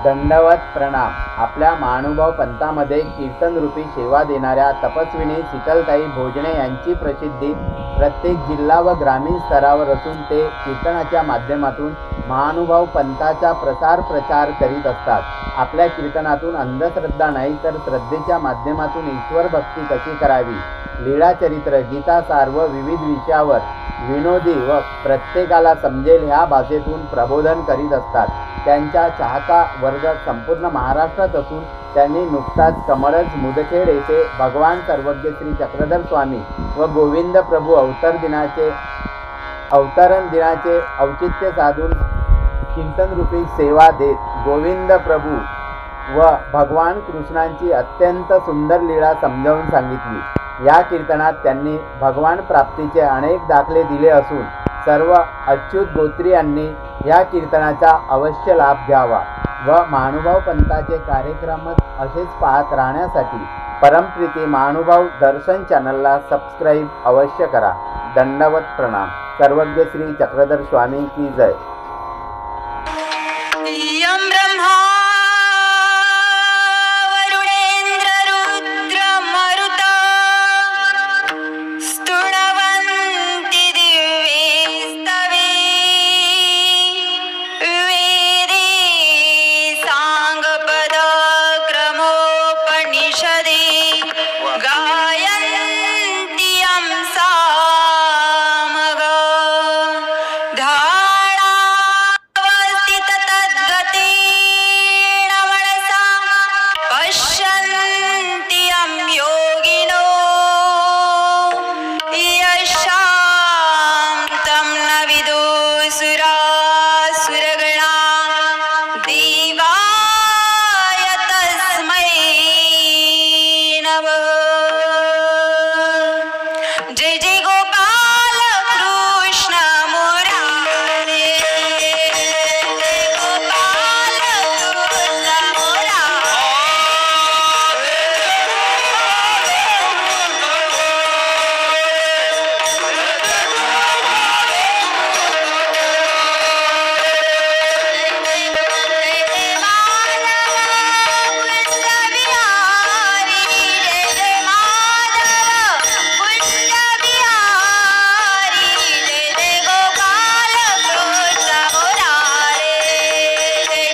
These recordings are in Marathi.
दंडवत प्रणाम। आपल्या महानुभाव पंथामध्ये कीर्तनरूपी सेवा देणाऱ्या तपस्विनी शीतलताई भोजने यांची प्रसिद्धी प्रत्येक जिल्हा व ग्रामीण स्तरावर असून ते कीर्तनाच्या माध्यमातून महानुभाव पंथाचा प्रचार करीत असतात। आपल्या कीर्तनातून अंधश्रद्धा नाही तर श्रद्धेच्या माध्यमातून ईश्वर भक्ती कशी करावी, लीळाचरित्र, गीतासार व विविध विषयावर विनोदी व प्रत्येकाला समजेल ह्या भाषेतून प्रबोधन करीत असतात। त्यांचा चाहता वर्ग संपूर्ण महाराष्ट्रात असून त्यांनी नुकताच कमळज मुदखेड येथे भगवान सर्वज्ञ श्री चक्रधर स्वामी व गोविंद प्रभू अवतरण दिनाचे औचित्य साधून कीर्तनरूपी सेवा देत गोविंद प्रभू व भगवान कृष्णांची अत्यंत सुंदर लीळा समजावून सांगितली। या कीर्तनात त्यांनी भगवान प्राप्तीचे अनेक दाखले दिले असून सर्व अच्युत गोत्रीयांनी या कीर्तनाचा अवश्य लाभ घ्यावा व महानुभाव पंथाचे कार्यक्रम असेच पाहत राहण्यासाठी परमप्रीती महानुभाव दर्शन चॅनलला सबस्क्राईब अवश्य करा। दंडवत प्रणाम। सर्वज्ञ श्री चक्रधर स्वामी की जय। यम ब्रह्मा वरुणेंद्र रुद्र मरुता स्तुणवन्ति दिव्ये स्तवे वेदे सांगपद क्रमोपनिषदे गायन्ति यं सामग पश्यन्ति यं योगिनो यशान्तं न विदुसुरासुरगणा देवाय तस्मै नमः। जय जय गोपाल कृष्ण मुरारे,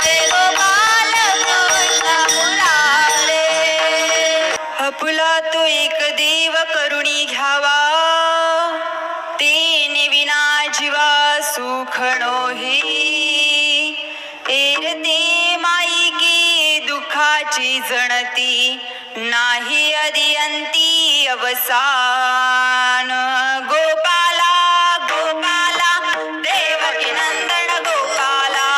जय गोपाल कृष्ण मुरारे। आपुला तो एक देव करुणी घ्यावा, तेने विना जीवा सुख नोही। एरते माई की दुःखाची जणती, नाही अदियंती अवसान। गोपाला गोपाला देवकी नंदन गोपाला,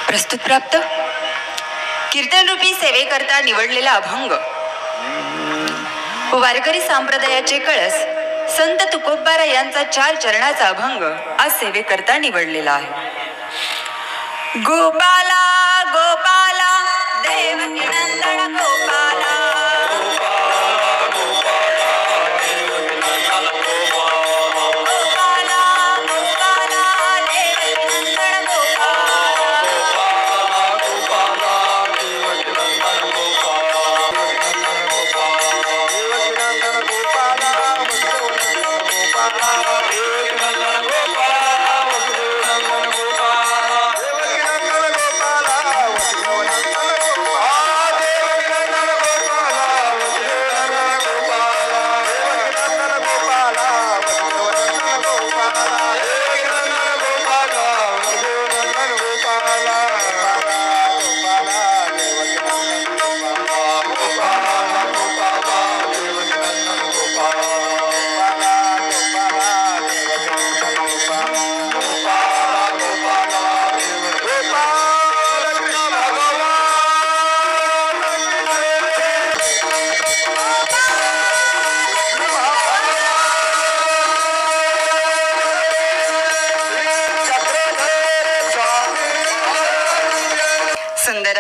प्रस्तुत प्राप्त कीर्तन रूपी सेवेकरता निवडलेला अभंग व वारकरी संप्रदायाचे कळस संत तुकोबारा यांचा 4 चरणाचा अभंग आज सेवेकरता निवडलेला आहे। गोपाला गोपाला देवकी नंदन गोपाला,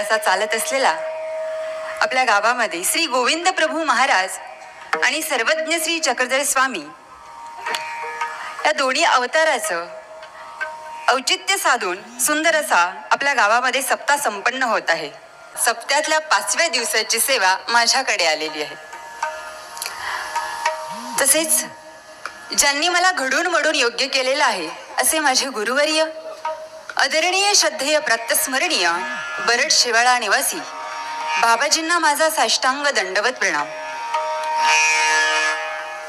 असा चालत असलेला आपल्या गावामध्ये श्री गोविंद प्रभू महाराज आणि सर्वज्ञ श्री चक्रधर स्वामी या दोन्ही अवताराचं औचित्य साधून सुंदर असा आपल्या गावामध्ये सप्ताह संपन्न होत आहे. सप्त्यातल्या 5व्या दिवसाची सेवा माझ्याकडे आलेली आहे. तसेच ज्यांनी मला घडून मडून योग्य केलेलं आहे असे माझे गुरुवर्य आदरणीय श्रद्धेय प्रातस्मरणीय बरड शेवाळा निवासी बाबाजींना माझा साष्टांग दंडवत प्रणाम.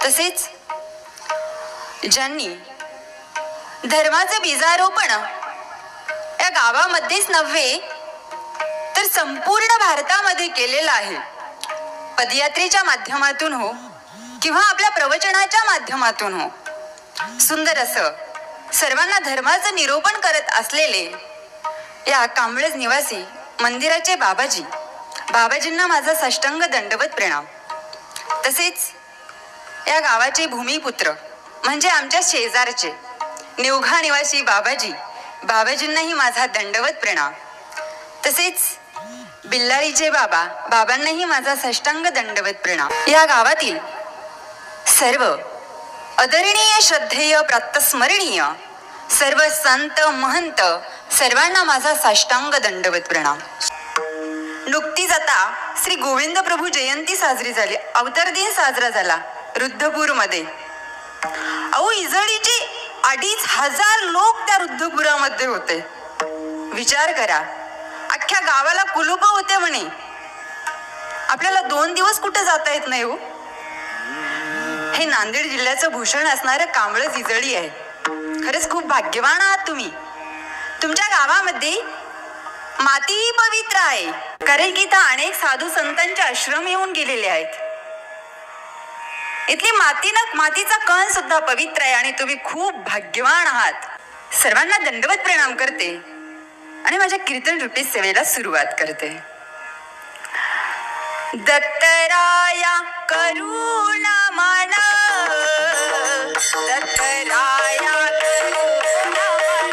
तसेच ज्यांनी धर्माचं बीजारोपण या गावामध्येच नव्हे तर संपूर्ण भारतामध्ये केलेलं आहे. पदयात्रेच्या माध्यमातून हो किंवा आपल्या प्रवचनाच्या माध्यमातून हो सुंदर असं सर्वांना धर्माचं निरूपण करत असलेले या कांबळज निवासी मंदिराचे बाबाजींना माझा साष्टांग दंडवत प्रणाम. तसेच या गावाचे भूमिपुत्र म्हणजे आमच्या शेजारचे निवघा निवासी बाबाजींनाही माझा दंडवत प्रणाम. तसेच बिल्लारीचे बाबांनाही माझा साष्टांग दंडवत प्रणाम. या गावातील सर्व आदरणीय श्रद्धेय प्रातस्मरणीय सर्व संत महंत सर्वांना माझा साष्टांग दंडवत प्रणाम. नुकतीच आता श्री गोविंद प्रभू जयंती साजरी झाली, अवतार दिन साजरा झाला रुद्धपूरमध्ये. अहो इजळीचे 2500 लोक त्या रुद्धपुरामध्ये होते. विचार करा, अख्ख्या गावाला कुलूप होते म्हणे. आपल्याला 2 दिवस कुठे जाता येत नाही हो. हे नांदेड जिल्ह्याचं भूषण असणारं कांबळज इजळी आहे. खरंच खूप भाग्यवान आहात तुम्ही. तुमच्या गावामध्ये मातीही पवित्र आहे, कारण की इथं अनेक साधू संतांचे आश्रम येऊन गेलेले आहेत. इथली मातीचा कण सुद्धा पवित्र आहे आणि तुम्ही खूप भाग्यवान आहात. सर्वांना दंडवत प्रणाम करते आणि माझ्या कीर्तन रूपी सेवेला सुरुवात करते. दत्तराया करुणा माना, दत्तराया करुणा माना.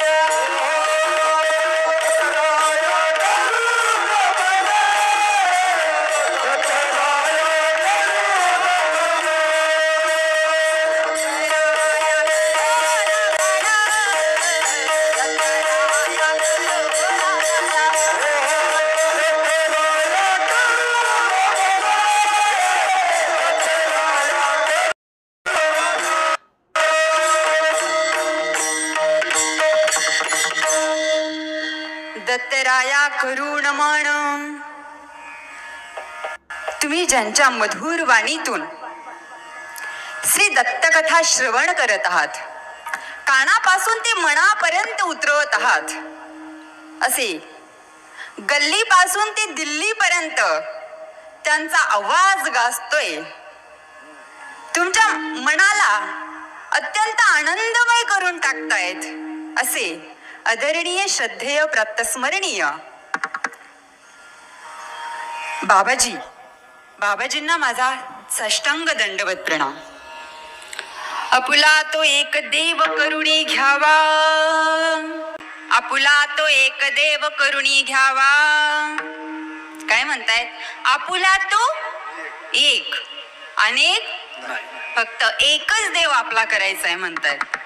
दत्तराया करुण मान. तुम्ही ज्यांच्या मधुर वाणीतून श्री दत्तकथा श्रवण करत आहात, कानापासून ते मनापर्यंत उतरवत आहात, असे गल्लीपासून ते दिल्लीपर्यंत त्यांचा आवाज गाजतोय. तुमच्या मनाला अत्यंत आनंदमय करून टाकतायत असे आदरणीय श्रद्धेय प्रातस्मरणीय बाबाजींना माझा साष्टांग दंडवत प्रणाम. आपुला तो एक देव करुणी घ्यावा, आपुला तो एक देव करुणी घ्यावा. काय म्हणतायत? आपुला तो एक, अनेक फक्त एकच देव आपला करायचा आहे म्हणतायत.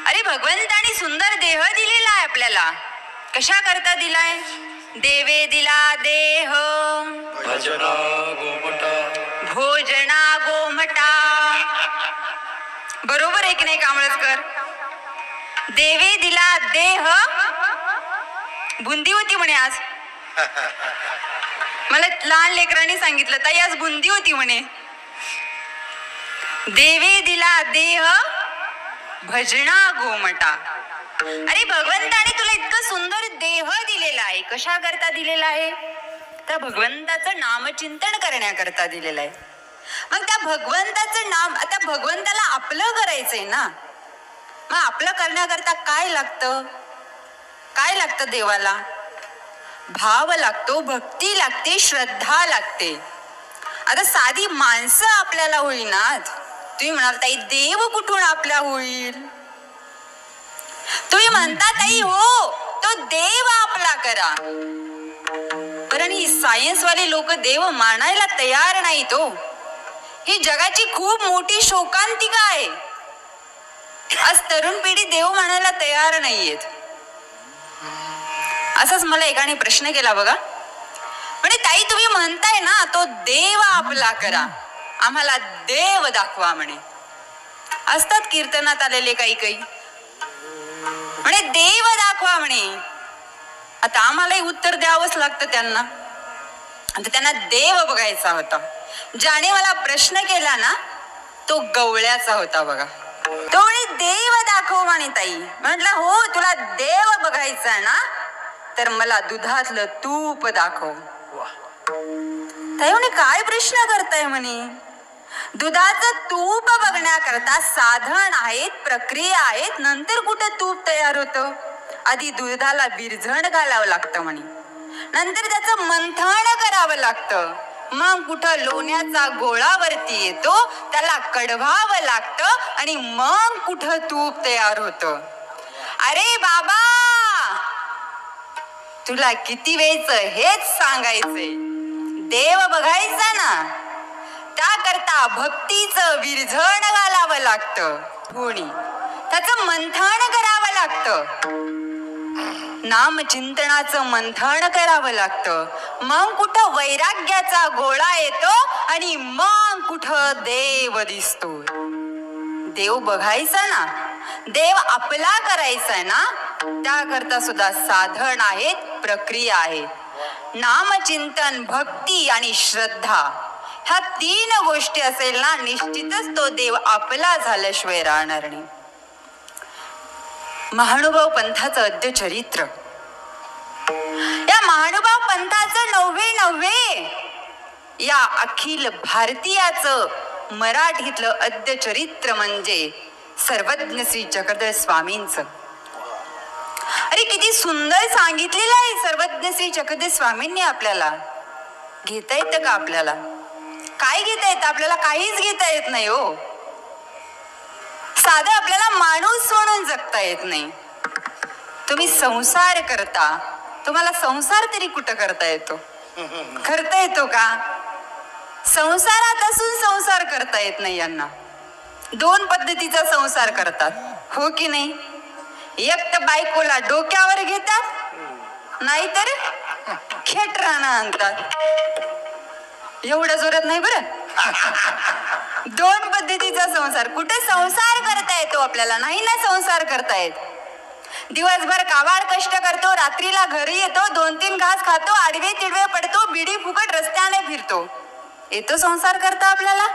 अरे भगवंताने सुंदर देह दिलेला आहे आपल्याला. कशा करता दिलाय? देवे दिला देह भोजना गोमटा. बरोबर आहे की नाही कांबळजकर? देवे दिला देह. बुंदी होती म्हणे आज. मला लहान लेकरांनी सांगितलं, ताई आज बुंदी होती म्हणे. देवे दिला देह भजना गोमटा. अरे भगवंताने तुला इतकं सुंदर देह दिलेला आहे. कशा करता दिलेला आहे? त्या भगवंताचं नामचिंतन करण्याकरता दिलेलं आहे. मग त्या भगवंताचं नाम, आता भगवंताला आपलं करायचंय ना. मग आपलं करण्याकरता काय लागतं? काय लागतं देवाला? भाव लागतो, भक्ती लागते, श्रद्धा लागते. आता साधी माणसं आपल्याला होईनात. तुम्ही म्हणाल ताई देव कुठून आपल्या होईल? तुम्ही म्हणता ताई हो तो देव आपला करा. कारण ही सायन्सवाले लोक देव मानायला तयार नाहीत हो. ही जगाची खूप मोठी शोकांतिका आहे. आज तरुण पिढी देव मानायला तयार नाहीयेत. असाच मला एकाने प्रश्न केला बघा. म्हणजे ताई तुम्ही म्हणताय ना तो देव आपला करा, आम्हाला देव दाखवा म्हणे. असतात कीर्तनात आलेले काही काही म्हणे देव दाखवा म्हणे. आता आम्हालाही उत्तर द्यावंच लागतं त्यांना. आता त्यांना देव बघायचा होता. ज्याने मला प्रश्न केला ना तो गवळ्याचा होता बघा. तो म्हणे देव दाखव म्हणे ताई. म्हटलं हो तुला देव बघायचा ना तर मला दुधातलं तूप दाखव. ताई म्हणे काय प्रश्न करताय म्हणे. दुधाचं तूप बघण्याकरता साधन आहेत, प्रक्रिया आहेत, नंतर कुठं तूप तयार होतं. आधी दुधाला बिरझण घालावं लागतं म्हणे, नंतर त्याचं मंथन करावं लागतं, मग कुठं लोण्याचा गोळावरती येतो, त्याला कढवावं लागतं आणि मग कुठं तूप तयार होतं. अरे बाबा तुला किती वेळचं हेच सांगायचंय. देव बघायचा ना त्याकरता भक्तीचं विरझण घालावं लागतं, कोणी त्याचं मंथन करावं लागतं, नामचिंतनाचं मंथन करावं लागतं. मग कुठं वैराग्याचा गोळा येतो आणि मग कुठं देव दिसतो. देव बघायचा ना, देव आपला करायचा ना, त्याकरता सुद्धा साधन आहेत, प्रक्रिया आहेत. नामचिंतन, भक्ती आणि श्रद्धा ह्या तीन गोष्टी असेल ना निश्चितच तो देव आपला झाल्याशिवाय राहणार नाही. महानुभाव पंथाचं अद्य चरित्र, या महानुभाव पंथाचं नव्हे या अखिल भारतीयाचं मराठीतलं अद्य चरित्र म्हणजे सर्वज्ञ श्री चक्रधर स्वामींचं. अरे किती सुंदर सांगितलेलं आहे सर्वज्ञ श्री चक्रधर स्वामींनी. आपल्याला घेता येतं का? आपल्याला काय घेता येतं? आपल्याला काहीच घेता येत नाही हो. साधं आपल्याला माणूस म्हणून जगता येत नाही. तुम्ही संसार करता, तुम्हाला संसार तरी कुठं करता येतो? करता येतो का? संसारात असून संसार करता येत नाही यांना. दोन पद्धतीचा संसार करतात, हो की नाही? एक तर बायकोला डोक्यावर घेतात, नाहीतर खेटरानं आणतात. एवढ्या जोरात नाही बरं. दोन पद्धतीचा संसार. कुठे संसार करता येतो आपल्याला? नाही ना संसार करता येत. दिवसभर काबाड कष्ट करतो, रात्रीला घरी येतो, 2-3 घास खातो, आडवे तिडवे पडतो, बिडी फुकट रस्त्याने फिरतो. येतो संसार करता आपल्याला?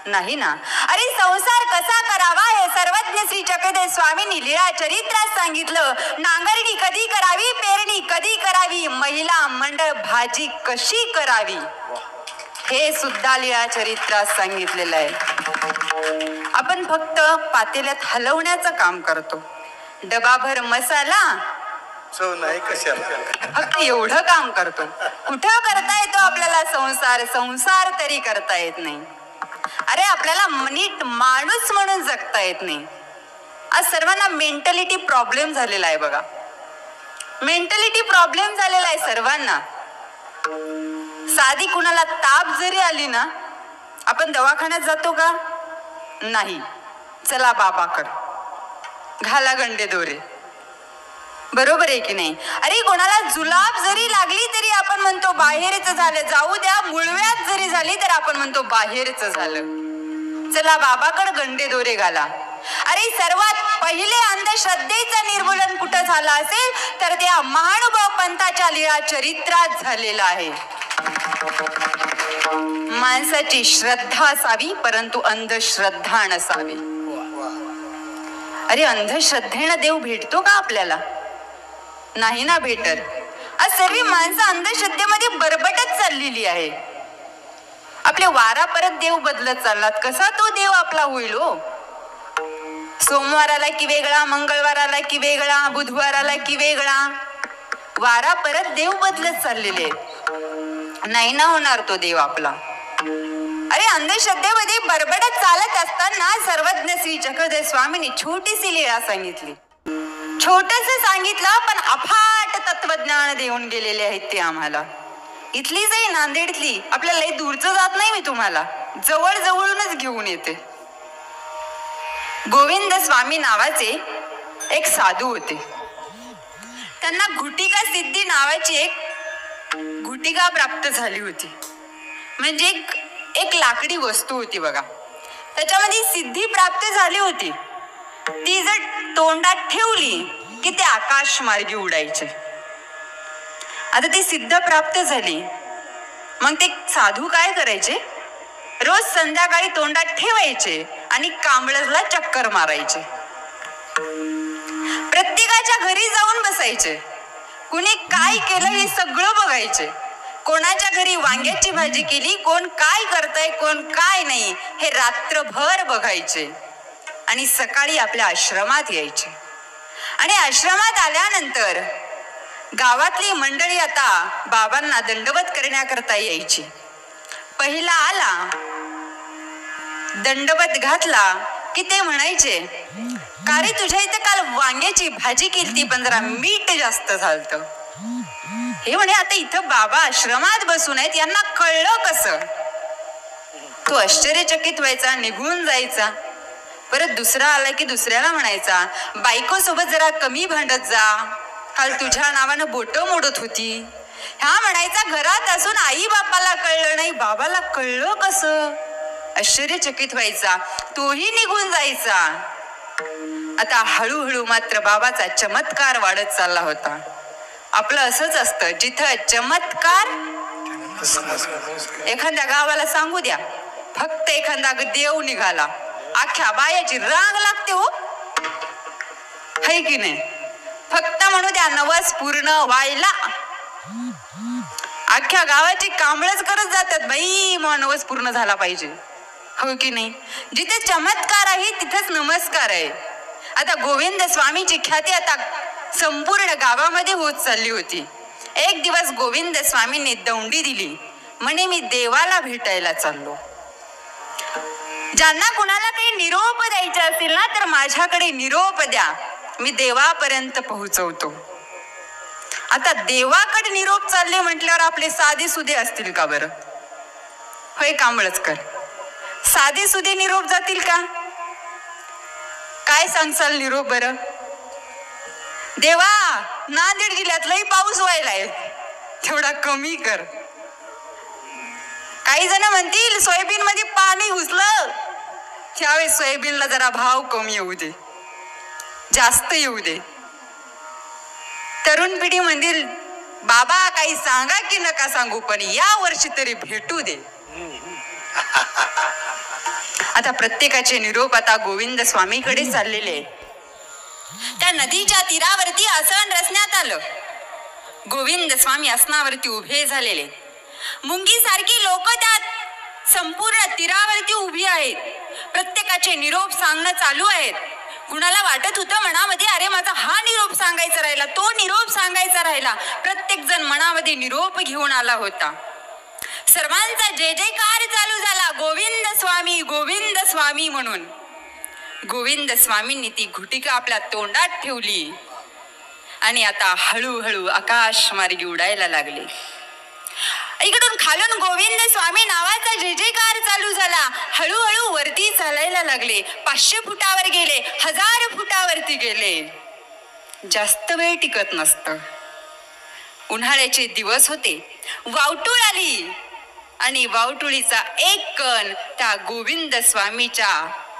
नाही ना. अरे संसार कसा करावा हे सर्वज्ञ श्री चक्रधर स्वामींनी लीळा चरित्रात सांगितलं. नांगरणी कधी करावी, पेरणी कधी करावी, महिला मंडळ भाजी कशी करावी, हे सुद्धा लीळा चरित्रात सांगितलेलं आहे. आपण फक्त पातेल्यात हलवण्याचं काम करतो. डबाभर मसाला चव नाही कशाला, फक्त एवढं काम करतो. कुठं करता येतो आपल्याला संसार? संसार तरी करता येत नाही. अरे आपल्याला नीट माणूस म्हणून जगता येत नाही. आज सर्वांना मेंटॅलिटी प्रॉब्लेम झालेला आहे बघा. मेंटॅलिटी प्रॉब्लेम झालेला आहे सर्वांना. साधी कुणाला ताप जरी आली ना, आपण दवाखान्यात जातो का? नाही. चला बाबाकड, घाला गंडे दोरे. बरोबर आहे की नाही? अरे कोणाला जुलाब जरी लागली तरी आपण म्हणतो बाहेरच झालं, जाऊ द्या. मुळव्यात जरी झाली तर आपण म्हणतो बाहेरच झालं, चला बाबाकड गंडे दोरे घाला. अरे सर्वात पहिले अंधश्रद्धेचं निर्मूलन कुठं झालं असेल तर त्या महानुभाव पंथाच्या लीळा चरित्रात झालेलं आहे. माणसाची श्रद्धा असावी परंतु अंधश्रद्धा नसावी. अरे अंधश्रद्धेनं देव भेटतो का आपल्याला? नाही ना भेटत. आज सर्व माणसं अंधश्रद्धेमध्ये बरबटत चाललेली आहे. आपले वारा परत देव बदलत चाललात. कसा तो देव आपला होईल हो? सोमवाराला की वेगळा, मंगळवाराला की वेगळा, बुधवाराला की वेगळा. वारा परत देव बदलत चाललेले आहेत. नाही ना होणार तो देव आपला. अरे अंधश्रद्धेमध्ये बरबडत चालत असताना सर्वज्ञ श्री चक्रधर स्वामींनी छोटीशी लीळा सांगितली. छोटस सांगितलं पण अफाट तत्वज्ञान देऊन गेलेले आहेत ते आम्हाला. इथलीच आहे, नांदेडतली. आपल्याला लई दूरचं जात नाही मी तुम्हाला, जवळ जवळूनच घेऊन येते. गोविंद स्वामी नावाचे एक साधू होते. त्यांना घुटिका सिद्धी नावाची एक घुटिका प्राप्त झाली होती. म्हणजे एक लाकडी वस्तू होती बघा, त्याच्यामध्ये सिद्धी प्राप्त झाली होती. ती जर तोंडात ठेवली की ते आकाश मार्गी उडायचे. आता ती सिद्ध प्राप्त झाली, मग ते साधू काय करायचे, रोज संध्याकाळी तोंडात ठेवायचे आणि कांबळजला चक्कर मारायचे. प्रत्येकाच्या घरी जाऊन बसायचे. कुणी काय केलं हे सगळं बघायचे. कोणाच्या घरी वांग्याची भाजी केली, कोण काय करतंय, कोण काय नाही, हे रात्रभर बघायचे. आणि सकाळी आपल्या आश्रमात यायचे. आणि आश्रमात आल्यानंतर गावातली मंडळी आता बाबांना दंडवत करण्याकरता यायची. पहिला आला, दंडवत घातला की ते म्हणायचे, का रे तुझ्या इथं काल वांग्याची भाजी केली पण जरा मीठ जास्त झालतं. हे म्हणे आता इथं बाबा आश्रमात बसून आहेत, यांना कळलं कसं. तो आश्चर्यचकित व्हायचा, निघून जायचा. परत दुसरा आला की दुसऱ्याला म्हणायचा, बायको सोबत जरा कमी भांडत जा, काल तुझ्या नावानं बोट मोडत होती. हा म्हणायचा, घरात असून आई बापाला कळलं नाही, बाबाला कळलं कसं. आश्चर्यचकित व्हायचा, तोही निघून जायचा. आता हळूहळू मात्र बाबाचा चमत्कार वाढत चालला होता. आपलं असंच असतं, जिथं चमत्कार, एखाद्या गावाला सांगू द्या, फक्त एखादा देव निघाला, अख्ख्या बायाची रांग लागते हो, है की नाही. फक्त म्हणू द्या नवस पूर्ण व्हायला अख्ख्या गावाची कांबळच करत जातात, बाई मग नवस पूर्ण झाला पाहिजे, हो की नाही. जिथे चमत्कार आहे तिथेच नमस्कार आहे. आता गोविंद स्वामीची ख्याती आता संपूर्ण गावामध्ये होत चालली होती. एक दिवस गोविंद स्वामींनी दौंडी दिली, म्हणे मी देवाला भेटायला चाललो. ज्यांना कुणाला काही निरोप द्यायचा असेल ना तर माझ्याकडे निरोप द्या, मी देवापर्यंत पोहोचवतो. आता देवाकडे निरोप चालले म्हटल्यावर आपले साधे सुधे असतील का बरं, होय कांबळचकर. साधे सुधे निरोप जातील का, काय सांगसाल निरोप बरं. देवा नांदेड जिल्ह्यात लई पाऊस व्हायलाय, तेवढा कमी कर. काही जण म्हणतील सोयाबीन मध्ये पाणी घुसलं, त्यावेळेस सोयाबीनला जरा भाव कमी येऊ दे, जास्त येऊ दे. तरुण पिढी म्हणतील बाबा काही सांगा की नका सांगू, पण या वर्षी तरी भेटू दे. आता प्रत्येकाचे निरोप आता गोविंद स्वामीकडे चाललेले. त्या नदीच्या तीरावरती आसन रचण्यात आलं. गोविंद स्वामी आसनावरती उभे झालेले. मुंगी सारखी लोक त्यात संपूर्ण तीरावरती उभी आहेत. प्रत्येकाचे निरोप सांगणं चालू आहेत. कुणाला वाटत होतं मनामध्ये, अरे माझा हा निरोप सांगायचा राहिला, तो निरोप सांगायचा राहिला. प्रत्येक जण मनामध्ये निरोप घेऊन आला होता. सर्वांचा जय जयकार चालू झाला, गोविंद स्वामी म्हणून. गोविंद स्वामींनी ती घुटिका आपल्या तोंडात ठेवली आणि आता हळूहळू आकाश मार्गी उडायला लागले. इकडून खालून गोविंद स्वामी नावाचा जय जयकार चालू झाला. हळूहळू वरती चालायला लागले. 500 फुटावर गेले, 1000 फुटावरती गेले. जास्त वेळ टिकत नसतं. उन्हाळ्याचे दिवस होते. वावटूळ आली आणि वावटुळीचा एक कण त्या गोविंद स्वामीच्या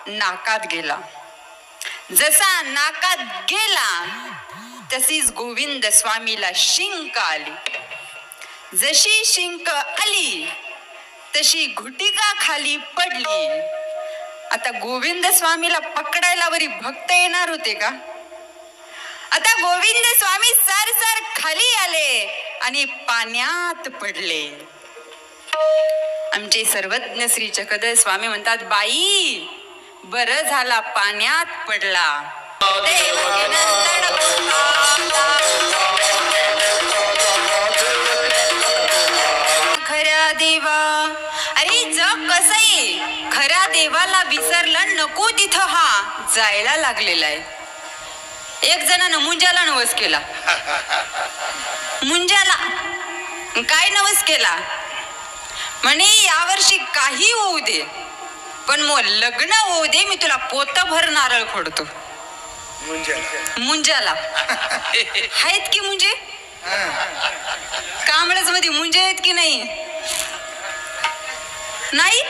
नाकात गेला. जसा नाकात गेला तशीच गोविंद स्वामीला शिंक आली. जशी शिंक आली तशी घुटिका खाली पडली. आता गोविंद स्वामीला पकडायला वरी भक्त येणार होते का. आता गोविंद स्वामी सर खाली आले आणि पाण्यात पडले. आमचे सर्वज्ञ श्री चक्रधर स्वामी म्हणतात, बाई बरं झाला पाण्यात पडला. खऱ्या देवा, अरे जग कसं आहे, खऱ्या देवाला विसरलं नको तिथं हा जायला लागलेला आहे. एक जणानं मुंजाला नवस केला. मुंजाला काय नवस केला म्हणे, यावर्षी काही होऊ दे पण मग लग्न होऊ दे, मी तुला पोतभर नारळ फोडतो. मुंजाला आहेत की मुंजे? कांबळच मध्ये मुंजे आहेत की नाही? नाही.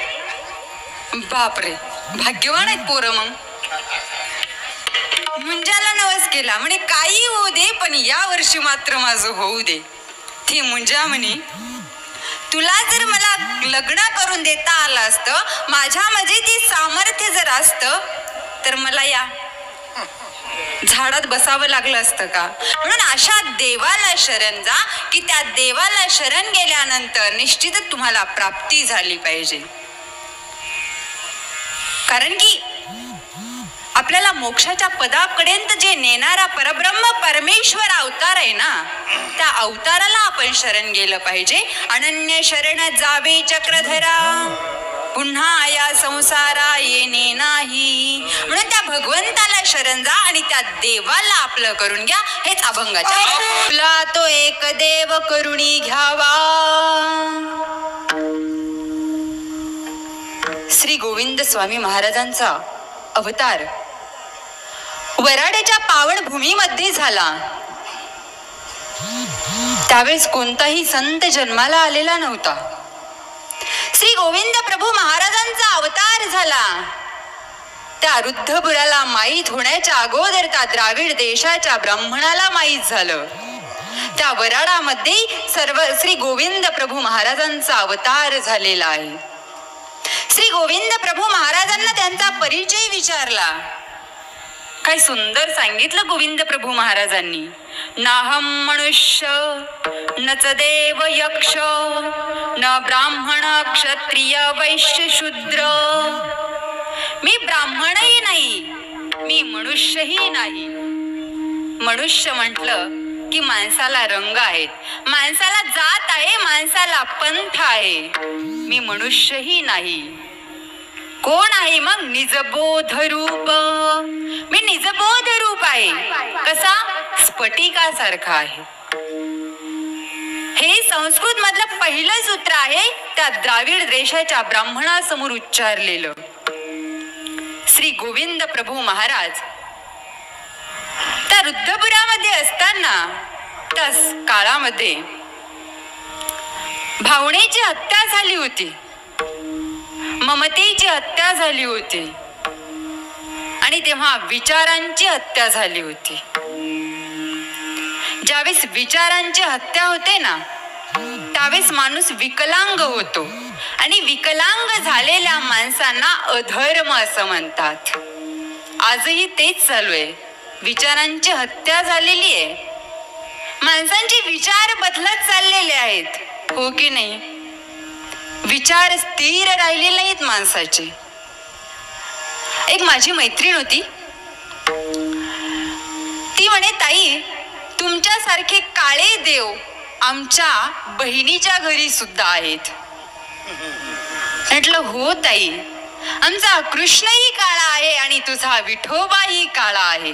बापरे, भाग्यवान आहेत पोरं. मग मुंजाला नवस केला म्हणे, काही होऊ दे पण या वर्षी मात्र माझं होऊ दे. ती मुंजा म्हणे, तुला जर मला लग्न करून देता आलं असतं, माझ्यामध्ये ती सामर्थ्य जर असतं, तर मला या झाडात बसावं लागलं असतं का? म्हणून अशा देवाला शरण जा की त्या देवाला शरण गेल्यानंतर निश्चितच तुम्हाला प्राप्ती झाली पाहिजे. कारण की आपल्याला मोक्षाच्या पदापर्यंत जे नेणारा परब्रह्म परमेश्वर अवतार आहे ना, त्या अवताराला आपण शरण गेलं पाहिजे. अनन्य शरण जावे चक्रधरा, पुन्हा या संसारा येणे नाही. म्हणून त्या भगवंताला शरण जा आणि त्या देवाला आपलं करून घ्या. हेच अभंगाच्या. तुला तो एक देव करुणी घ्यावा. श्री गोविंद स्वामी महाराजांचा अवतार वराड्याच्या पावनभूमीमध्ये झाला. त्यावेळेस कोणताही संत जन्माला आलेला नव्हता. श्री गोविंद प्रभू महाराजांचा अवतार झाला. त्या रुद्धपुराला माहीत होण्याच्या अगोदर त्या द्राविड देशाच्या ब्राह्मणाला माहीत झालं. त्या वराडामध्ये सर्व श्री गोविंद प्रभू महाराजांचा अवतार झालेला आहे. श्री गोविंद प्रभू महाराजांना त्यांचा परिचय विचारला. काय सुंदर सांगितलं गोविंद प्रभू महाराजांनी. नाहम मनुष्य नच देव यक्ष, न ब्राह्मण क्षत्रिय वैश्य शूद्र. मी ब्राह्मणही नाही, मी मनुष्यही नाही. मनुष्य म्हटलं की माणसाला रंग आहेत, माणसाला जात आहे, माणसाला पंथ आहे. मी मनुष्यही नाही. कोण आहे मग? निजबोध रूप. मी निजबोध रूप आहे. कसा? स्फटिकासारखा आहे. हे संस्कृत मधलं पहिलं सूत्र आहे त्या द्राविड देशाच्या ब्राह्मणासमोर उच्चारलेलं. श्री गोविंद प्रभू महाराज त्या रुद्धपुरामध्ये असताना त्या काळामध्ये भावनेची हत्या झाली होती, ममतेची हत्या झाली होती आणि तेव्हा विचारांची हत्या झाली होती. ज्यावेळेस विचारांची हत्या होते ना, त्यावेळेस माणूस विकलांग होतो आणि विकलांग झालेल्या माणसांना अधर्म असं म्हणतात. आजही तेच चालू आहे. विचारांची हत्या झालेली आहे. माणसांचे विचार बदलत चाललेले आहेत, हो की नाही? विचार स्थिर राहिलेले नाहीत माणसाचे. एक माझी मैत्रीण होती. ती म्हणे, ताई तुमच्यासारखे काळे देव आमच्या बहिणीच्या घरी सुद्धा आहेत. म्हटलं हो ताई, आमचा कृष्णही काळा आहे आणि तुझा विठोबाही काळा आहे.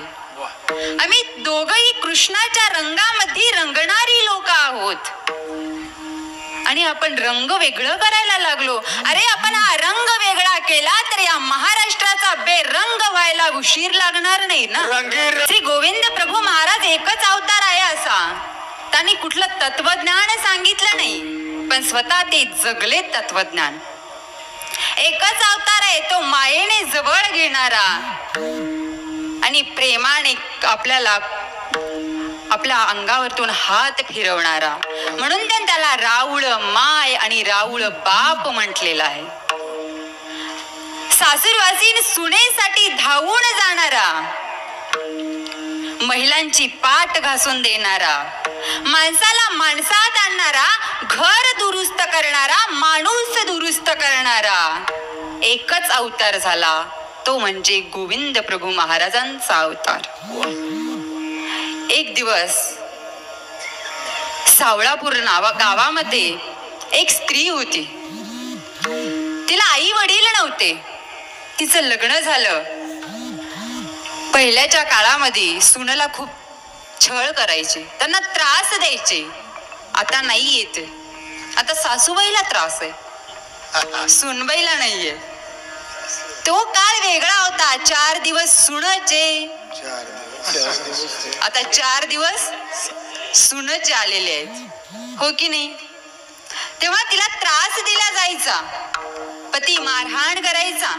आम्ही दोघही कृष्णाच्या रंगामध्ये रंगणारी लोक आहोत आणि आपण रंग वेगळं करायला लागलो. अरे आपण हा रंग वेगळा केला तर या महाराष्ट्राचा बेरंग व्हायला उशीर लागणार नाही ना. श्री गोविंद प्रभू महाराज एकच अवतार आहे असा. त्यांनी कुठलं तत्वज्ञान सांगितलं नाही, पण स्वतः ते जगले तत्वज्ञान. एकच अवतार आहे, तो मायेने जवळ घेणारा आणि प्रेमाने आपल्याला आपल्या अंगावरतून हात फिरवणारा. म्हणून त्याला राऊळ माय आणि राऊळ बाप म्हटलेला आहे. सासूरवासीन सुनेसाठी धावून जाणारा, महिलांची पाठ घासून देणारा, माणसाला माणसात आणणारा, घर दुरुस्त करणारा, माणूस दुरुस्त करणारा एकच अवतार झाला, तो म्हणजे गोविंद प्रभू महाराजांचा अवतार. एक दिवस सावळापूर गावामध्ये एक स्त्री होती. तिला आई वडील नव्हते. तिचं लग्न झालं. पहिल्याच्या काळामध्ये सुनेला खूप छळ करायचे, त्यांना त्रास द्यायचे. आता नाही येत. आता सासूबाईला त्रास आहे, सुनबाईला नाहीये. तो काळ वेगळा होता. 4 दिवस सुनचे, आता 4 दिवस सुनचे आलेले आहेत, हो की नाही? तेव्हा तिला त्रास दिला जायचा, पती मारहाण करायचा,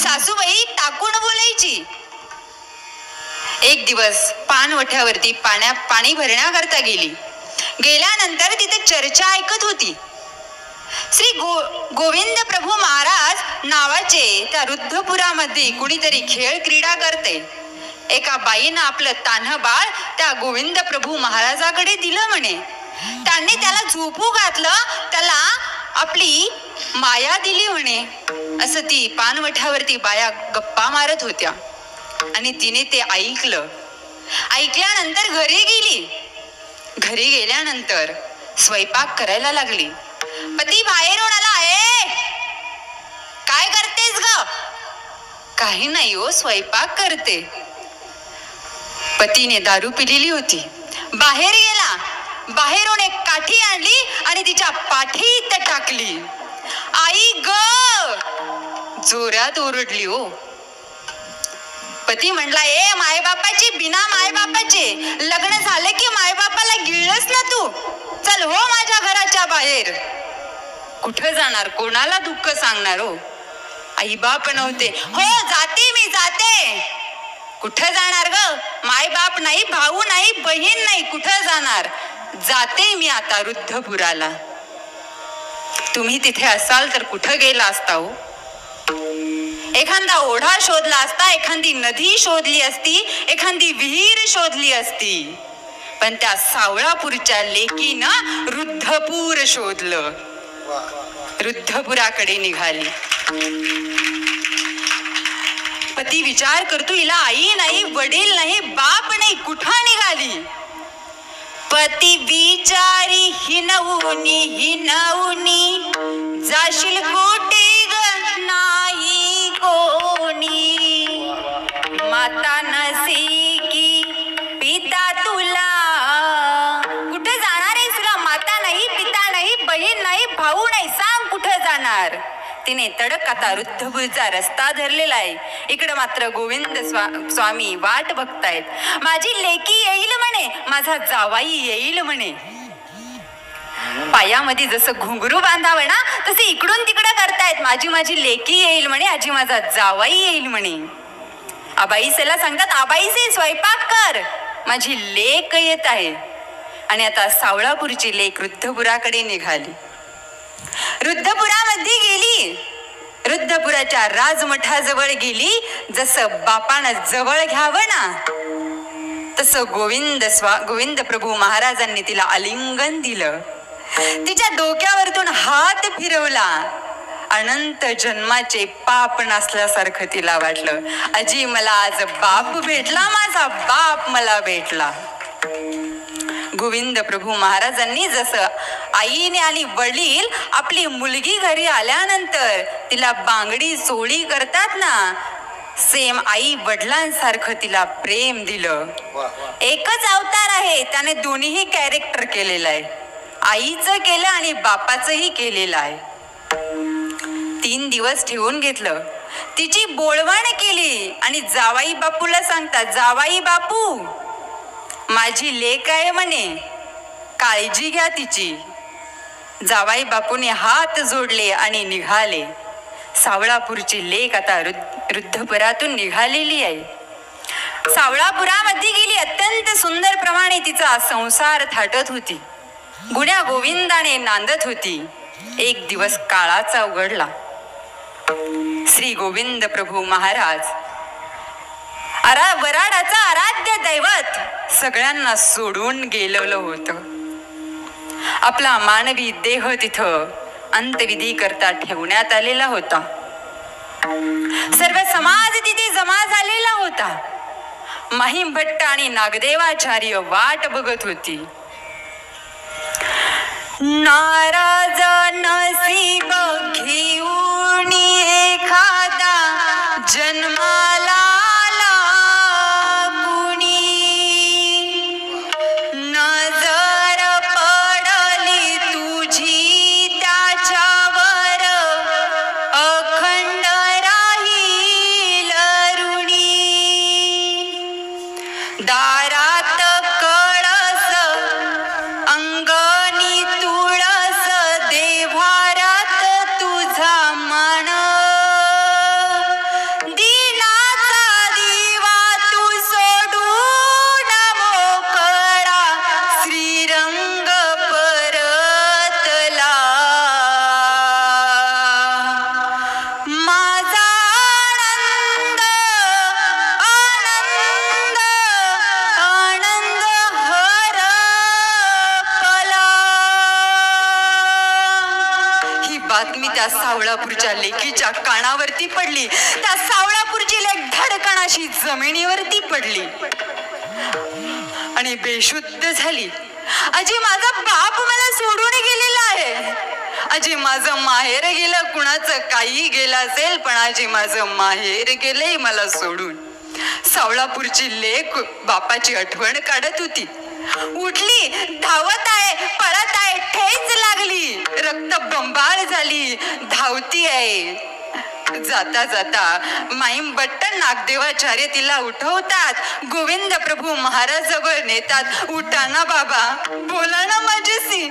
सासूबाई टाकून बोलायची. एक दिवस पाणवठ्यावरती पाणी भरण्याकरता गेल्यानंतर तिथे चर्चा ऐकत होती. श्री गोविंद प्रभू महाराज नावाचे त्या रुद्धपुरामध्ये कुणीतरी खेळ क्रीडा करते. एका बाईनं आपलं तान्ह बाळ त्या गोविंद प्रभू महाराजाकडे दिलं म्हणे. त्यांनी त्याला झोपू घातलं, त्याला आपली माया दिली म्हणे. असं ती पानवठ्यावरती बाया गप्पा मारत होत्या आणि तिने ते ऐकलं. ऐकल्यानंतर घरी गेली. घरी गेल्यानंतर स्वयंपाक करायला लागली. पती बाहेरून आला. काय करतेस ग? काही नाही हो, स्वयंपाक करते. पतीने दारू पिलेली होती. बाहेर गेला. बाहेरून एक काठी आणली आणि तिच्या पाठीत टाकली. आई ग! जोरात ओरडली हो. पती म्हणला, मायबापाची बिना मायबापाचे लग्न झाले की मायबापाला गिळलंस ना तू? चल हो माझ्या घराच्या बाहेर. कुठं जाणार? कोणाला दुःख सांगणार हो? आई बाप नव्हते. हो जाते, मी जाते. कुठं जाणार ग? माय बाप नाही, भाऊ नाही, बहीण नाही, कुठं जाणार? जाते मी आता रुद्धपुराला. तुम्ही तिथे असाल तर कुठं गेला असता हो? एखादा ओढा शोधला असता, एखादी नदी शोधली असती, एखादी विहीर शोधली असती. पण त्या सावळापूरच्या लेकीनं रुद्धपूर शोधलं. रुद्धपुराकडे निघाली. पती विचार करतो, हिला आई नाही, वडील नाही, बाप नाही, कुठं निघाली? पती विचारी हिनवुनी जाशील कुठे ग? नाही कोणी. माता नसी की पिता तुला. कुठे जाणार आहेस? तुला माता नाही, पिता नाही, बहीण नाही, भाऊ नाही, सांग कुठे जाणार? तिने तडक आता रुद्धपुरचा रस्ता धरलेला आहे. इकडे मात्र गोविंद स्वामी वाट बघतायत. माझी लेकी येईल म्हणे, माझा जावाई येईल म्हणे. पायामध्ये जसं घुंगरू बांधावं ना, तसे इकडून तिकडे करतायत. माझी लेकी येईल म्हणे, आजी माझा जावाई येईल म्हणे. आबाईसेला सांगतात, आबाईसे स्वयंपाक कर, माझी लेक येत आहे. आणि आता सावळापूरची लेक रुद्धपुराकडे निघाली. रुद्धपुरामध्ये गेली. रुद्धपुराच्या राजमठाजवळ गेली. जसं बापानं जवळ घ्यावं ना, तसं गोविंद प्रभू महाराजांनी तिला आलिंगन दिलं. तिच्या डोक्यावरतून हात फिरवला. अनंत जन्माचे पाप नसल्यासारखं तिला वाटलं. आजी मला आज बाप भेटला, माझा बाप मला भेटला. गोविंद प्रभू महाराजांनी जसं आईने आणि वडील आपली मुलगी घरी आल्यानंतर तिला बांगडी चोळी करतात ना, सेम आई वडिलांसारखं तिला प्रेम दिलं. एकच अवतार आहे, त्याने दोन्हीही कॅरेक्टर केलेलं आहे. आईचं केलं आणि बापाचंही केलेलं आहे. 3 दिवस ठेवून घेतलं. तिची बोळवण केली आणि जावाई बापूला सांगतात, जावाई बापू माझी लेक आहे म्हणे, काळजी घ्या तिची. जावाई बापूने हात जोडले आणि निघाले. सावळापूरची लेक आता रुद्धपुरातून निघालेली आहे. सावळापुरामध्ये गेली. अत्यंत सुंदर प्रमाणे तिचा संसार थाटत होती. गुण्या गोविंदाने नांदत होती. एक दिवस काळाचा उघडला. श्री गोविंद प्रभू महाराज वराडाचा आराध्य दैवत सगळ्यांना सोडून गेलेलं होतं. आपला मानवी देह तिथं अंतविधी करता ठेवण्यात आलेला होता. सर्व समाज तिथे जमा झालेला होता. महिम भट्ट आणि नागदेवाचार्य वाट बघत होती. नाराज नसीब घेऊन एखादा जन्माला आला, बातमी त्या सावळापूरच्या लेकीच्या कानावरती पडली. त्या सावळापूरची लेक धडकन अशी जमिनीवरती पडली आणि बेशुद्ध झाली. आजी, माझा बाप मला सोडून गेलेला आहे. आजी, माझं माहेर गेलं, कुणाचं काही गेलं असेल, पण आजी माझं माहेर गेलंय मला सोडून. सावळापूरची लेक बापाची आठवण काढत होती. उठली, धावत आहे, पळत आहे, ठेच लागली, रक्त बंबाळ झाली, धावती आहे. जाता जाता माईम बट्टन नागदेवाचार्य तिला उठवतात, गोविंद प्रभू महाराजजवळ नेतात. उठा ना बाबा, बोला ना माझ्याशी.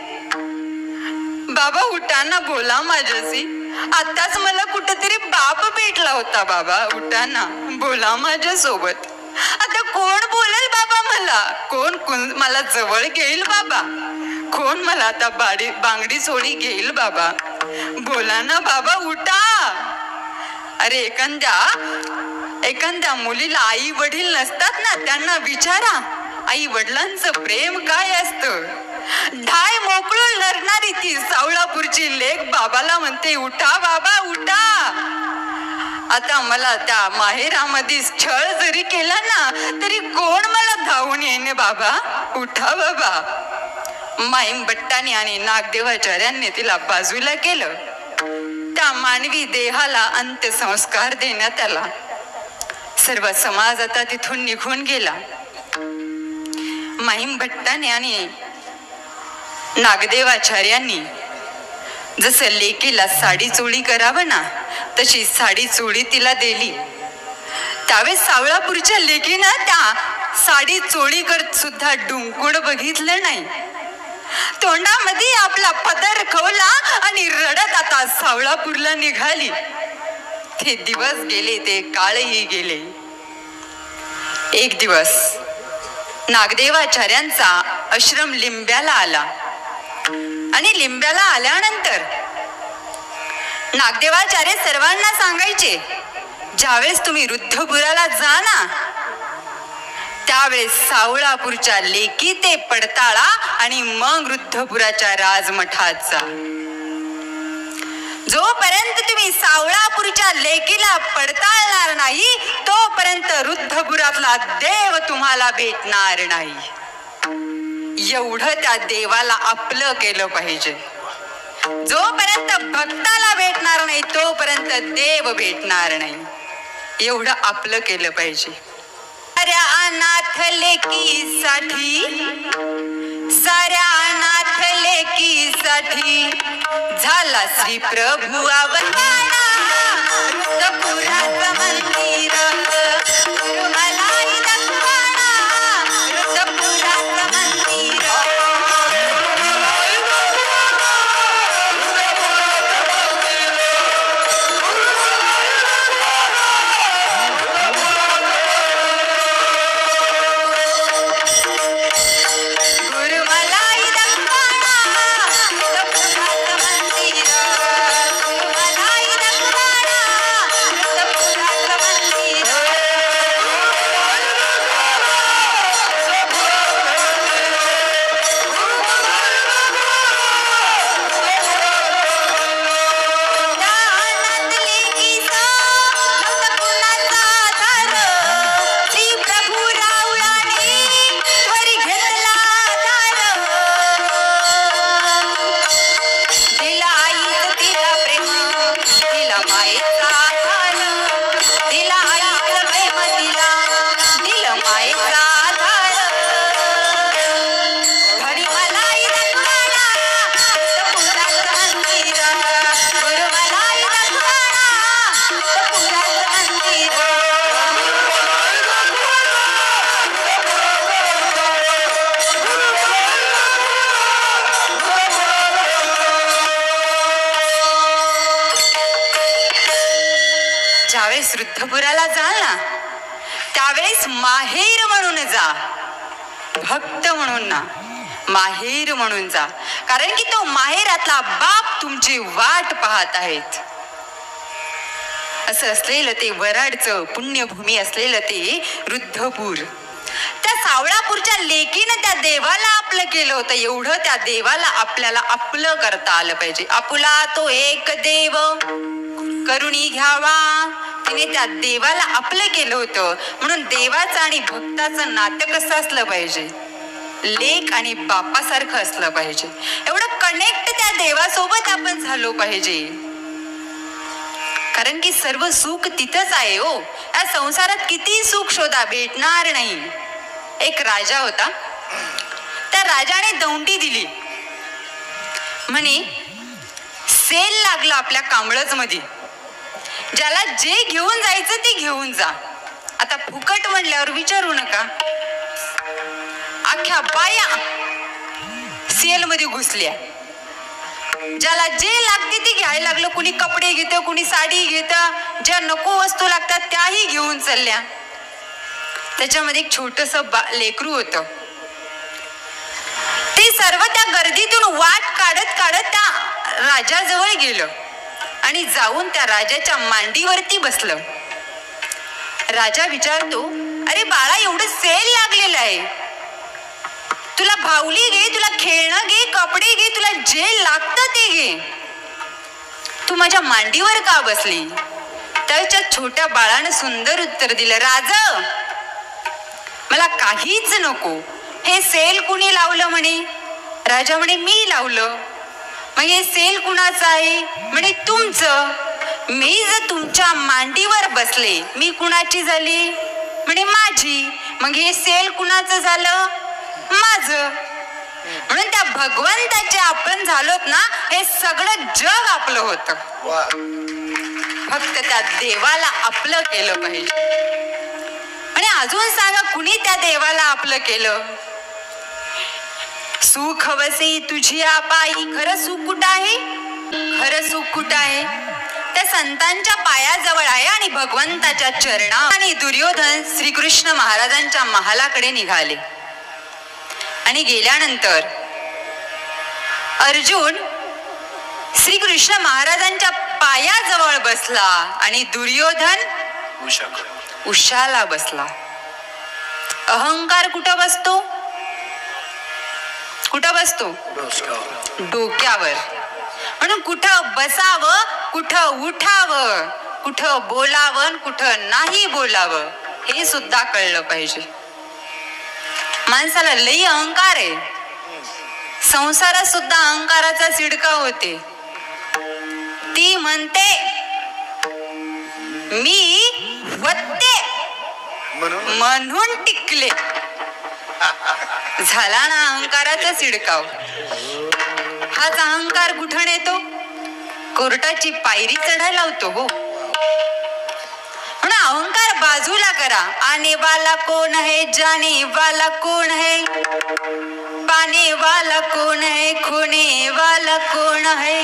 बाबा उठा ना, बोला माझ्याशी. आताच मला कुठेतरी बाप भेटला होता. बाबा उठा ना, बोला माझ्या सोबत. आता कोण बोलेल बाबा मला? कोण मला जवळ घेईल बाबा? कोण मला आता बांगडी सोडी घेईल बाबा? बोला ना बाबा, उठा. अरे एखाद्या मुलीला आई वडील नसतात ना, त्यांना विचारा आई वडिलांचं प्रेम काय असतं. ढाय मोकळून लढणारी ती सावळापूरची लेक बाबाला म्हणते, उठा बाबा उठा. आता मला त्या माहेरामध्ये छळ जरी केला ना, तरी कोण मला धावून येईन बाबा. उठा बाबा. माईम भट्टाने आणि नागदेवाचार्यांनी तिला बाजूला केलं. त्या मानवी देहाला अंत्यसंस्कार देण्यात आला. सर्व समाज आता तिथून निघून गेला. माईम भट्टाने आणि नागदेवाचार्यांनी जसं लेकीला साडी चोळी करावं ना, तशी साडी चोळी तिला दिली. त्यावेळेस सावळापूरच्या लेकीनं त्या साडी चोळी करत सुद्धा डुंकून बघितलं नाही. तोंडामध्ये आपला पदर खवला आणि रडत आता सावळापूरला निघाली. ते दिवस गेले, ते काळही गेले. एक दिवस नागदेवाचार्यांचा आश्रम लिंब्याला आला आणि लिंब्याला आल्यानंतर नागदेवाचार्य सर्वांना सांगायचे, ज्यावेळेस तुम्ही रुद्धपुराला जा ना, त्यावेळेस सावळापूरच्या लेकी ते पडताळा आणि मग रुद्धपुराच्या राजमठात जा. जोपर्यंत तुम्ही सावळापूरच्या लेकीला पडताळणार नाही, तोपर्यंत रुद्धपुरातला देव तुम्हाला भेटणार नाही. एवढं त्या देवाला आपलं केलं पाहिजे. जोपर्यंत भक्ताला भेटणार नाही, तोपर्यंत देव भेटणार नाही. एवढं आपलं केलं पाहिजे. साऱ्या अनाथ लेकीसाठी, साऱ्या अनाथ लेकीसाठी झाला श्री प्रभू अवतारा. रुद्धपुराचं मंदिर मलाही दाखवाना. रुद्धपुराचं मंदिर रुद्धपुराला जाल ना, त्यावेळेस माहेर म्हणून जा. भक्त म्हणून ना, माहेर म्हणून जा. कारण की तो माहेरातला बाप तुमची वाट पाहत आहेत. असं असलेलं ते वराडचं पुण्यभूमी असलेलं ते रुद्धपूर. त्या सावळापूरच्या लेकीनं त्या देवाला आपलं केलं होतं. एवढं त्या देवाला आपल्याला आपलं करता आलं पाहिजे. आपुला तो एक देव करुणी घ्यावा, तिने त्या देवाला आपलं केलं होतं. म्हणून देवाचं आणि भक्ताचं नातं कसं असलं पाहिजे, लेक आणि बापासारखं असलं पाहिजे. एवढं कनेक्ट त्या देवासोबत आपण झालो पाहिजे. कारण की सर्व सुख तिथंच आहे हो. या संसारात किती सुख शोधा, भेटणार नाही. एक राजा होता. त्या राजाने दौंडी दिली. म्हणे सेल लागला आपल्या कांबळच मध्ये, ज्याला जे घेऊन जायचं ते घेऊन जा. आता फुकट म्हणल्यावर विचारू नका, अख्ख्या बाया सेल मध्ये घुसल्या. ज्याला जे लागते ते घ्यायला लागलं. कुणी कपडे घेतं, कुणी साडी घेतं, ज्या नको वस्तू लागतात त्याही घेऊन चालल्या. त्याच्यामध्ये एक छोटस लेकरू होतं. ते सर्व त्या गर्दीतून वाट काढत काढत त्या राजाजवळ गेलं आणि जाऊन त्या राजाच्या मांडीवरती बसलं. राजा विचारतो, अरे बाळा, एवढं सेल लागलेलं आहे, तुला भावली घे, तुला खेळणं घे, कपडे घे, तुला जे लागतं ते घे, तू माझ्या मांडीवर का बसली? त्याच्या छोट्या बाळानं सुंदर उत्तर दिलं, राजा, मला काहीच नको. हे सेल कुणी लावलं म्हणे? राजा म्हणे, मी लावलं. मग हे सेल कुणाचं आहे? म्हणे, तुमचं. मी जर तुमच्या मांडीवर बसले, मी कुणाची झाली? म्हणे, माझी. मग हे सेल कुणाचं झालं? माझं. म्हणून त्या भगवंताचे आपण झालोत ना, हे सगळं जग आपलं होतं. फक्त त्या देवाला आपलं केलं पाहिजे. आणि अजून सांगा, कुणी त्या देवाला आपलं केलं? सुख हवसे तुझी पायी. खरं सुख कुठं आहे? खरं सुख कुठं आहे? त्या संतांच्या पायाजवळ आहे आणि भगवंताच्या चरणा. आणि दुर्योधन श्रीकृष्ण महाराजांच्या महालाकडे निघाले. आणि गेल्यानंतर अर्जुन श्रीकृष्ण महाराजांच्या पायाजवळ बसला आणि दुर्योधन उशाला बसला. अहंकार कुठं बसतो? कुठं बसतो? डोक्यावर. म्हणून कुठं बसावं, कुठं उठावं, कुठं बोलावं, कुठं नाही बोलावं, हे सुद्धा कळलं पाहिजे. माणसाला लई अहंकार आहे. संसारात सुद्धा अहंकाराचा शिडका होते. ती म्हणते मी होते म्हणून टिकले. झाला ना अहंकाराचा शिडकाव. हाच अहंकार कुठं येतो? कोर्टाची पायरी चढायला लावतो हो. म्हणून अहंकार बाजूला करा. आने वाला कौन है, जाने वाला कौन है, पाने वाला कौन है, खोने वाला कौन है.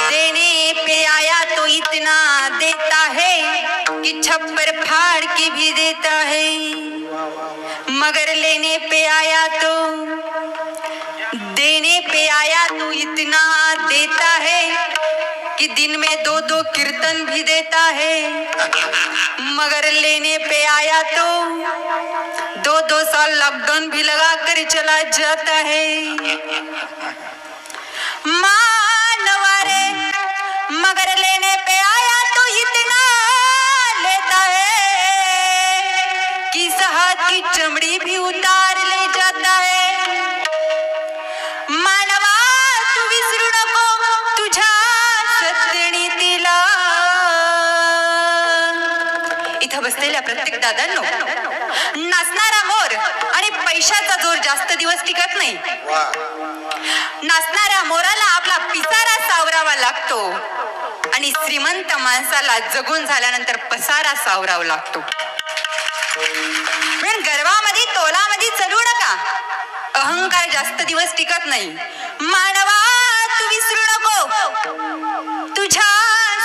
देने पे आया तो इतना देता है कि छप्पर फाड़ के भी देता है. मगर लेने पे आया तो, देने पे आया तो इतना देता है कि दिन में 2-2 कीर्तन भी देता है. मगर लेने पे आया तो 2-2 साल लॉकडाउन भी लगा कर चला जाता है. मानवारे, मगर लेने पे आया तो इतना लेता है कि हाथ की चमड़ी भी उतार ले जाता है. मानवा, तू विसरू नको तुझ्या सत्यनीतीला. इथं बसलेल्या प्रत्येक दादांनो, नाचणारा मोर आणि पैशाचा जोर जास्त दिवस टिकत नाही. नाचणाऱ्या मोराला आपला पिसारा सावरावा लागतो आणि श्रीमंत माणसाला जगून झाल्यानंतर पसारा सावरावा लागतो. पण गर्वामध्ये तोलामध्ये चलू नका. अहंकार जास्त दिवस टिकत नाही. मानवा, तू विसरू नको तुझ्या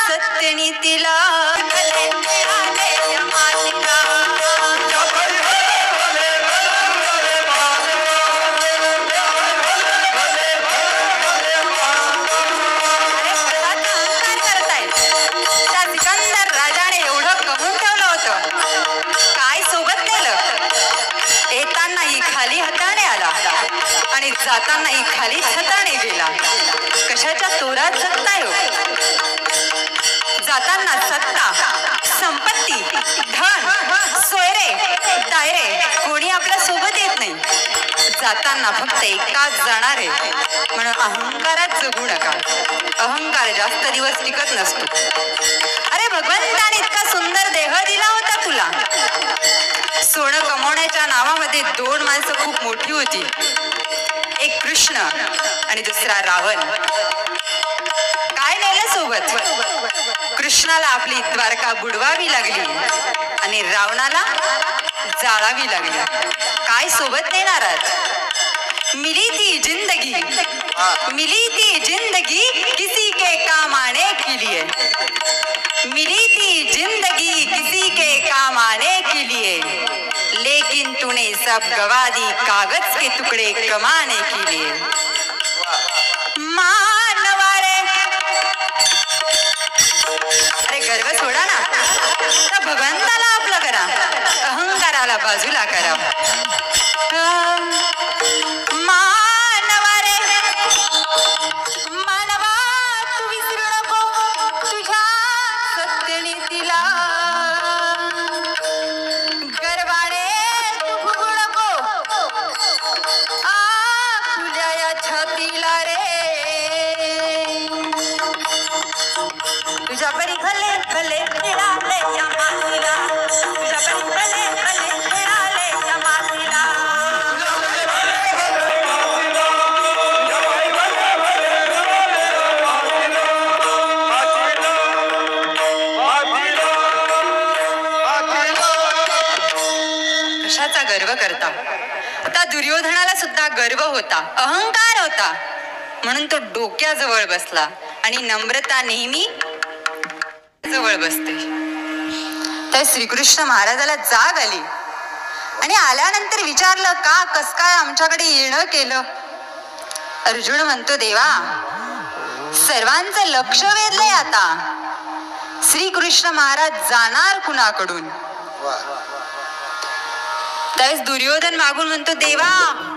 सत्यनीतीला. सिकंदर राजाने एवढं कमवून ठेवलं होतं, काय सोबत नेलं? खाली छताने गेला. कशाच्या तोरात जगताय हो? जाताना सत्ता, संपत्ती, धन, सोयरे, दायरे कोणी आपल्या सोबत येत नाही. जाताना फक्त एकाच जाणार आहे, म्हणून अहंकारात जगू नका. अहंकार जास्त दिवस टिकत नसतो. अरे भगवंताने इतका सुंदर देह दिला होता तुला. सोनं कमवण्याच्या नावामध्ये दोन माणसं खूप मोठी होती, एक कृष्ण आणि दुसरा रावण. काय नेलं सोबत? कृष्णाला आपली द्वारका बुडवावी लागली आणि रावणाला जाळावी लागली. काय सोबत नेणार आहात? मिली थी जिंदगी, मिली थी जिंदगी किसी के काम आने के लिए, मिली थी जिंदगी किसी के काम आने के लिए, लेकिन तूने सब गवा दी कागज के टुकड़े कमाने के लिए. मानवारे, अरे गर्व सोडा ना, तर भगवंताला आपलं करा, अहंकाराला बाजूला करा. मानवारे, मानवा तू विसरू नको तुझ्या सत्यनीतीला. गर्वाने तू फुगू नको तुझ्या या छातीला रे. तुझ्या परी भले भले मिळाले या मातीला, तुझ्या परी भले भले मिळाले या मातीला. कशाचा गर्व करता? आता दुर्योधनाला सुद्धा गर्व होता, अहंकार होता, म्हणून तो डोक्याजवळ बसला आणि नम्रता नेहमी जवळ बसते. तर श्रीकृष्ण महाराजाला जाग आली आणि आल्यानंतर विचारलं, का कस काय आमच्याकडे येणं केलं? अर्जुन म्हणतो, देवा सर्वांचं लक्ष वेधलंय आता. श्रीकृष्ण महाराज जाणार कुणाकडून? त्यावेळेस दुर्योधन मागून म्हणतो, देवा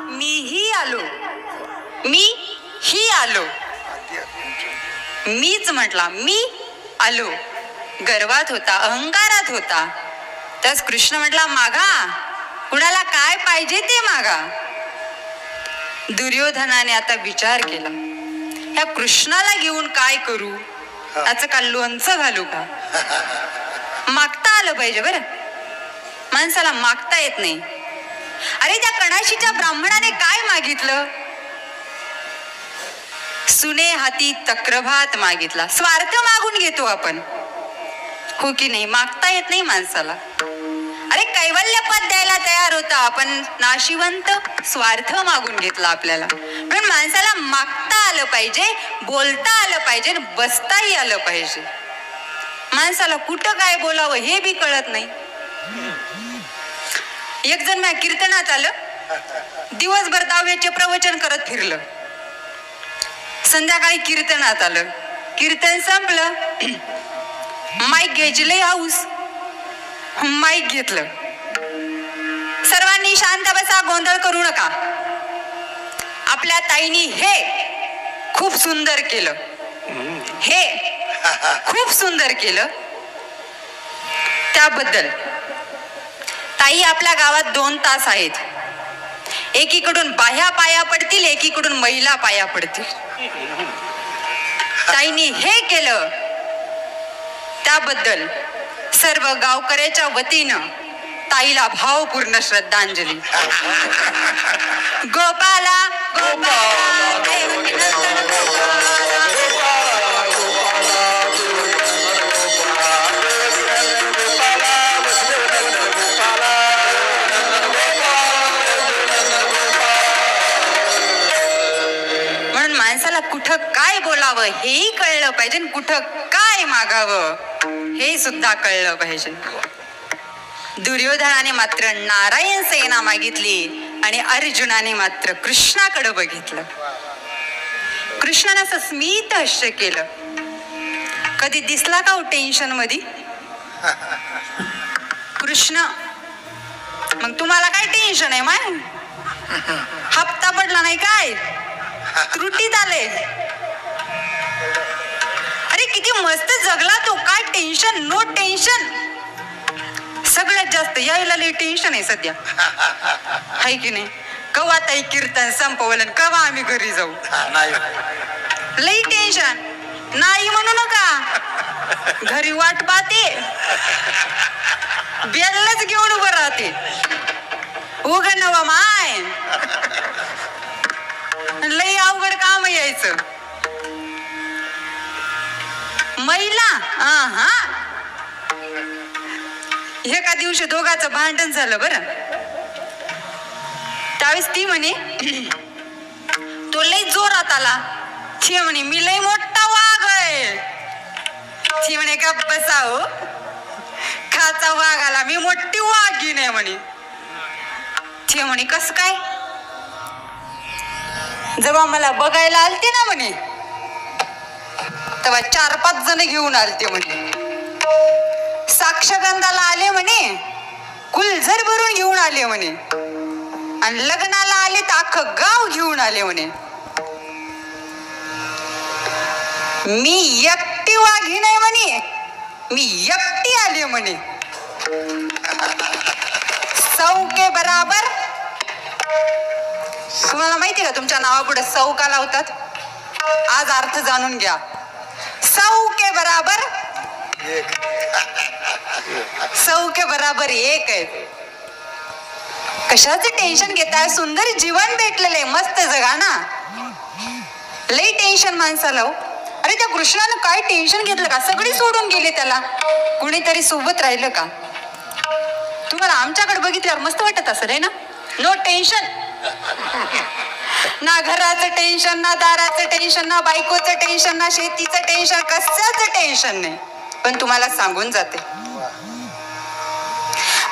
मीही आलो, मीही आलो. मीच म्हटला, मी आलो. गर्वात होता, अहंकारात होता. त्यास कृष्ण म्हटला, मागा, कुणाला काय पाहिजे ते मागा. दुर्योधनाने आता विचार केला, ह्या कृष्णाला घेऊन काय करू? त्याचं का लोणचं घालू का? मागता आलं पाहिजे बरं, माणसाला मागता येत नाही. अरे त्या कणाशीच्या ब्राह्मणाने काय मागितलं? सुने हाती तक्रभात मागितला. स्वार्थ मागून घेतो आपण, हो की नाही? मागता येत नाही माणसाला. अरे कैवल्य पद द्यायला तयार होता, आपण नाशिवंत स्वार्थ मागून घेतला आपल्याला. पण माणसाला मागता आलं पाहिजे, बोलता आलं पाहिजे, बसताही आलं पाहिजे. माणसाला कुठं काय बोलावं हे बी कळत नाही. एक जण माझ्या कीर्तनात आलं, दिवसभर दहाव्याचे प्रवचन करत फिरलं. संध्याकाळी कीर्तनात आलं, कीर्तन संपलं, माईक घ्यायची लय हाऊस, माईक घेतलं. सर्वांनी शांत बसा, गोंधळ करू नका. आपल्या ताईनी हे खूप सुंदर केलं, हे खूप सुंदर केलं, त्याबद्दल. ताई आपल्या गावात 2 तास आहेत. एकीकडून बाह्या पाया पडतील, एकीकडून महिला पाया पडतील. ताईनी हे केलं त्याबद्दल सर्व गावकऱ्याच्या वतीनं ताईला भावपूर्ण श्रद्धांजली. गोपाला गोपाला देवकी नंदन गोपाला. म्हणून माणसाला कुठं काय बोलावं हेही कळलं पाहिजे, कुठं काय मागावं हे सुद्धा कळलं पाहिजे. दुर्योधनाने मात्र नारायण सेना मागितली आणि अर्जुनाने मात्र कृष्णाकडे बघितलं. कृष्णाने असं स्मित हास्य केलं. कधी दिसला का हो टेन्शन मध्ये कृष्ण? मग तुम्हाला काय टेन्शन आहे? माय हप्ता पडला नाही काय? त्रुटीत आले. अरे किती मस्त जगला तो, काय टेन्शन, नो टेन्शन. सगळ्यात जास्त यायला लई टेन्शन आहे सध्या, हाय की नाही. कवा ताई कीर्तन संपवलं, कवा आम्ही घरी जाऊ, नाही लई टेन्शन. नाही म्हणू नका, घरी वाट पाहते, बेलच घेऊन उभं राहते. उग नवा माय, लई अवघड काम यायचं. महिला हा एका दिवशी दोघांचं भांडण झालं बरं. त्यावेळेस ती म्हणे तो लई जोरात आला. ती म्हणे मी लई मोठा वाघ आहे. ती म्हणे का बसाव, खाचा वाघ आला, मी मोठी वाघीण आहे म्हणे. ती म्हणे कस काय, जेव्हा मला बघायला आलते ना म्हणे तेव्हा 4-5 जण घेऊन आलते म्हणे. साक्षगंधाला आले म्हणे, कुलझर भरून घेऊन आले म्हणे, आणि लग्नाला आले तर अख्खं गाव घेऊन आले म्हणे. मी एकटी वाघीण आहे म्हणे, मी एकटी आले म्हणे. सौ के बराबर. तुम्हाला माहिती का तुमच्या नावापुढे सौ का लावतात? आज अर्थ जाणून घ्या. सौ के बराबर, सौ के बराबर 1 आहे. कशाचं टेन्शन घेताय, सुंदर जीवन भेटलेलं आहे, मस्त जगा ना. लई टेन्शन माणसाला हो. अरे त्या कृष्णानं काय टेन्शन घेतलं का, सगळी सोडून गेले त्याला, कुणीतरी सोबत राहिलं का? तुम्हाला आमच्याकडे बघितल्यावर मस्त वाटत असेल आहे ना. नो टेन्शन, ना घराचं टेन्शन, ना दाराचं टेन्शन, ना बायकोचं टेन्शन, ना शेतीचं टेन्शन, कशाचं टेन्शन नाही. पण तुम्हाला सांगून जाते,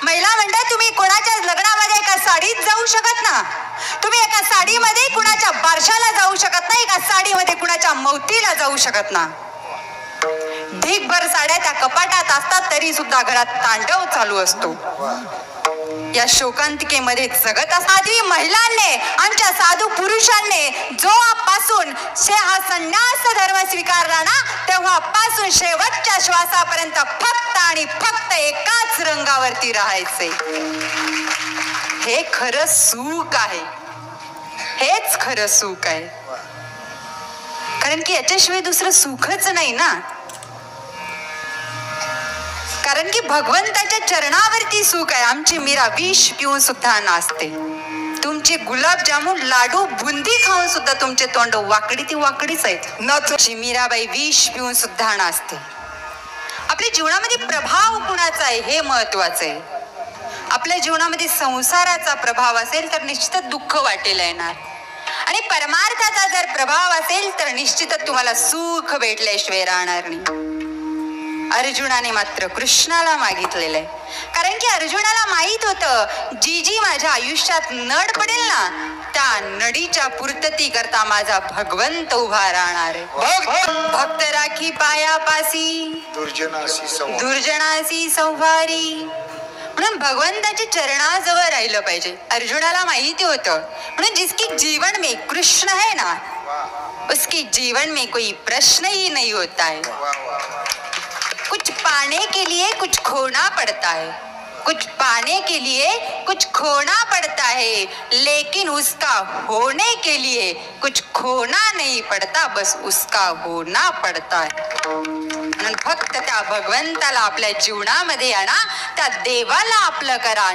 महिला म्हणतात तुम्ही कोणाच्या लग्नामध्ये एका साडीत जाऊ शकत ना, तुम्ही एका साडीमध्ये कुणाच्या बारशाला जाऊ शकत नाही, एका साडीमध्ये कुणाच्या मौतीला जाऊ शकत ना. ढीगभर साड्या त्या कपाटात असतात तरी सुद्धा घरात तांडव चालू असतो. या शोकांतिकेमध्ये जगत साधी महिलांनी, आमच्या साधू पुरुषांनी जोपासून हा संन्यास धर्म स्वीकारला ना, तेव्हापासून शेवटच्या श्वासापर्यंत फक्त आणि फक्त एकाच रंगावरती राहायचे. हे खरं सुख आहे, हेच खरं सुख आहे. कारण की याच्याशिवाय दुसरं सुखच नाही ना. कारण की भगवंताच्या चरणावरती सुख आहे. आमची मीरा विष पिऊन सुद्धा नाचते, तुमचे गुलाबजामुन लाडू बुंदी खाऊन सुद्धा तुमचे तोंड वाकडी ती वाकडीच आहेत. नाचची मीराबाई विष पिऊन सुद्धा नाचते. आपल्या जीवनामध्ये प्रभाव कुणाचा आहे हे महत्वाचं आहे. आपल्या जीवनामध्ये संसाराचा प्रभाव असेल तर निश्चितच दुःख वाटेल येणार, आणि परमार्थाचा जर प्रभाव असेल तर निश्चितच तुम्हाला सुख भेटल्याशिवाय राहणार नाही. अर्जुनाने मात्र कृष्णाला मागितलेलं आहे, कारण की अर्जुनाला माहित होतं जी जी माझ्या आयुष्यात नड पडेल ना, त्या नडीच्या पूर्तती करता माझा भगवंत उभा राहणार आहे. भक्त राखी पायापासी, दुर्जनासी संहारी. म्हणून भगवंताच्या चरणाजवळ राहिलं पाहिजे. अर्जुनाला माहिती होतं, म्हणून जिसकी जीवन में कृष्ण है ना, उसके जीवन में कोई प्रश्न ही नहीं होता है. कुछ पाने के लिए कुछ खोना पड़ता है, कुछ पाने के लिए कुछ खोना पड़ता है, लेकिन उसका होने के लिए कुछ खोना नहीं पड़ता, बस उसका होना पड़ता है. म्हणून फक्त त्या भगवंताला आपल्या जीवनामध्ये आणा, त्या देवाला आपलं करा.